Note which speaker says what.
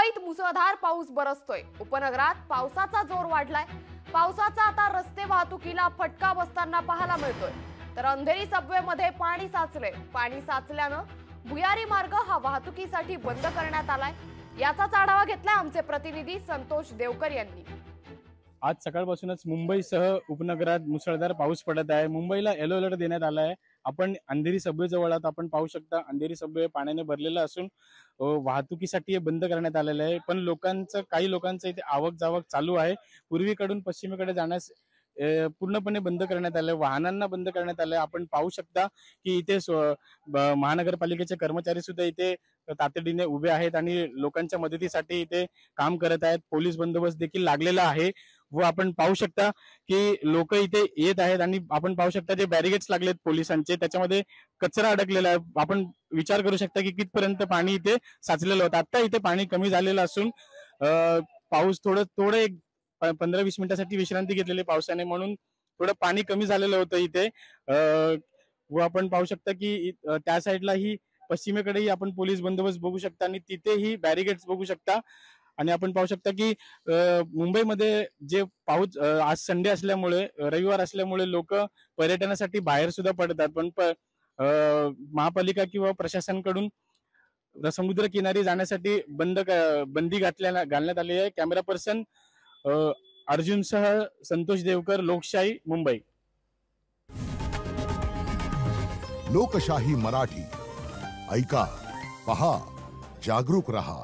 Speaker 1: मुंबईत मुसळधार पाऊस बरसतोय। उपनगरात पावसाचा जोर वाढलाय। पावसाचा आता रस्ते वाहतुकीला फटका बसताना पाहायला मिळतोय। तर अंधेरी सबवेमध्ये पाणी साचले। पाणी साचल्यानं भुयारी मार्ग हा वाहतुकीसाठी बंद करण्यात आलाय। याचाच आढावा घेतलाय आमचे प्रतिनिधी संतोष देवकर यांनी।
Speaker 2: आज सकाळपासूनच मुंबईसह उपनगरात मुसळधार पाऊस पडत आहे। मुंबईला येलो अलर्ट देण्यात आला आहे। आपण अंधेरी सबवे जवळ आहात, आपण पाहू शकता अंधेरी सबवे पाण्याने भरलेला असून वाहतुकीसाठी बंद करण्यात आलेलं आहे। पण काही लोकांचं इथे आवक जावक चालू आहे। पूर्वीकडून पश्चिमेकडे जाण्यास पूर्णपणे बंद करण्यात आलं, वाहनांना बंद करण्यात आलं। आपण पाहू शकता की इथे महानगरपालिकेचे कर्मचारी सुद्धा इथे तातडीने उभे आहेत आणि लोकांच्या मदतीसाठी इथे काम करत आहेत। पोलीस बंदोबस्त देखील लागलेला आहे व आपण पाहू शकता की लोक इथे येत आहेत आणि आपण पाहू शकता जे बॅरिगेट्स लागलेत पोलिसांचे त्याच्यामध्ये कचरा अडकलेला आहे। आपण विचार करू शकता की कितपर्यंत पाणी इथे साचलेलं होतं। आता इथे पाणी कमी झालेलं असून पाऊस थोडं एक 15-20 मिनिटांसाठी विश्रांती घेतलेली पावसाने, म्हणून थोडं पाणी कमी झालेलं होतं इथे। व आपण पाहू शकता की त्या साईडला ही पश्चिमेकडेही आपण पोलीस बंदोबस्त बघू शकता आणि तिथेही बॅरिगेट्स बघू शकता। आणि आपण पाहू शकता की मुंबईमध्ये जे पाऊस आज संडे असल्यामुळे रविवार असल्यामुळे लोक पर्यटनासाठी बाहेर सुद्धा पडतात, पण महापालिका किंवा प्रशासनाकडून समुद्र किनारी जाण्यासाठी बंदी घालण्यात आली आहे। कॅमेरा पर्सन अर्जुनसह संतोष देवकर, लोकशाही, मुंबई।
Speaker 3: लोकशाही मराठी ऐका, पहा, जागरूक रहा।